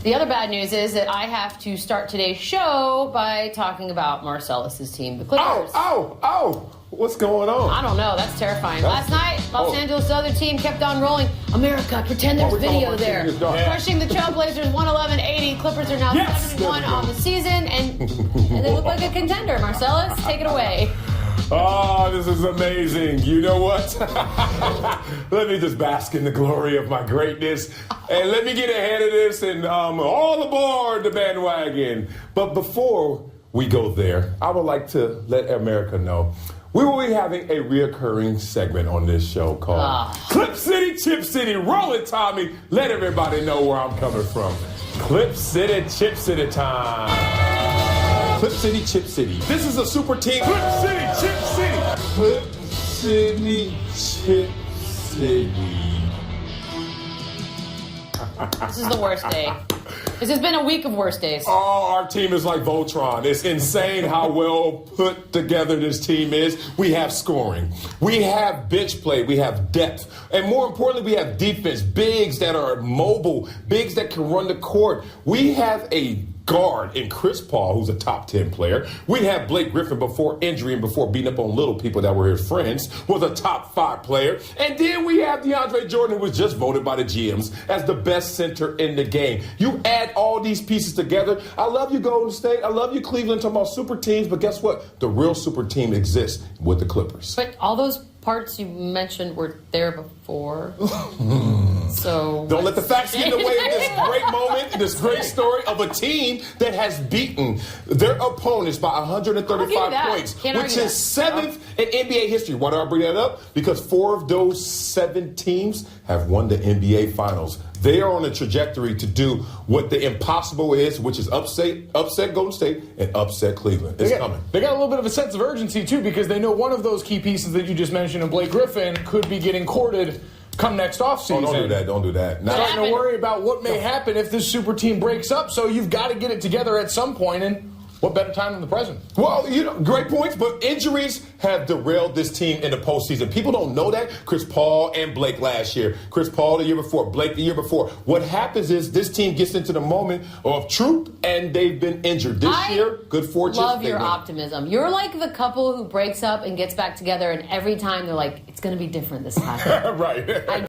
The other bad news is that I have to start today's show by talking about Marcellus's team, the Clippers. Oh! What's going on? I don't know. That's terrifying. Last night, Los Angeles' other team kept on rolling. America, pretend there's video there. Crushing the Trailblazers 111-80. Clippers are now 7-1 on the season, and they look like a contender. Marcellus, take it away. Oh, this is amazing. You know what? Let me just bask in the glory of my greatness. And let me get ahead of this and all aboard the bandwagon. But before we go there, I would like to let America know we will be having a reoccurring segment on this show called Clip City, Chip City. Roll it, Tommy. Let everybody know where I'm coming from. Clip City, Chip City time. Clip City, Chip City. This is a super team. Clip City, Chip City. Clip City, Chip City. This is the worst day. This has been a week of worst days. Oh, our team is like Voltron. It's insane how well put together this team is. We have scoring. We have bench play. We have depth. And more importantly, we have defense. Bigs that are mobile. Bigs that can run the court. We have a guard in Chris Paul, who's a top 10 player. We have Blake Griffin before injury and before beating up on little people that were his friends, was a top 5 player. And then we have DeAndre Jordan, who was just voted by the GMs as the best center in the game. You add all these pieces together. I love you, Golden State. I love you, Cleveland, talking about super teams. But guess what? The real super team exists with the Clippers. But all those parts you mentioned were there before. So don't let the facts get in the way of this great moment, this great story of a team that has beaten their opponents by 135 points, which is 7th in NBA history. Why do I bring that up? Because 4 of those 7 teams have won the NBA Finals. They are on a trajectory to do what the impossible is, which is upset Golden State and upset Cleveland. It's coming. They got a little bit of a sense of urgency, too, because they know one of those key pieces that you just mentioned in Blake Griffin could be getting courted come next offseason. Oh, don't do that. Starting to worry about what may happen if this super team breaks up, so you've got to get it together at some point, and what better time than the present? Well, great points, but injuries have derailed this team in the postseason. People don't know that. Chris Paul and Blake last year. Chris Paul the year before. Blake the year before. What happens is this team gets into the moment of truth, and they've been injured. This year, good fortune. I love your optimism. You're like the couple who breaks up and gets back together, and every time they're like, it's going to be different this time. Right.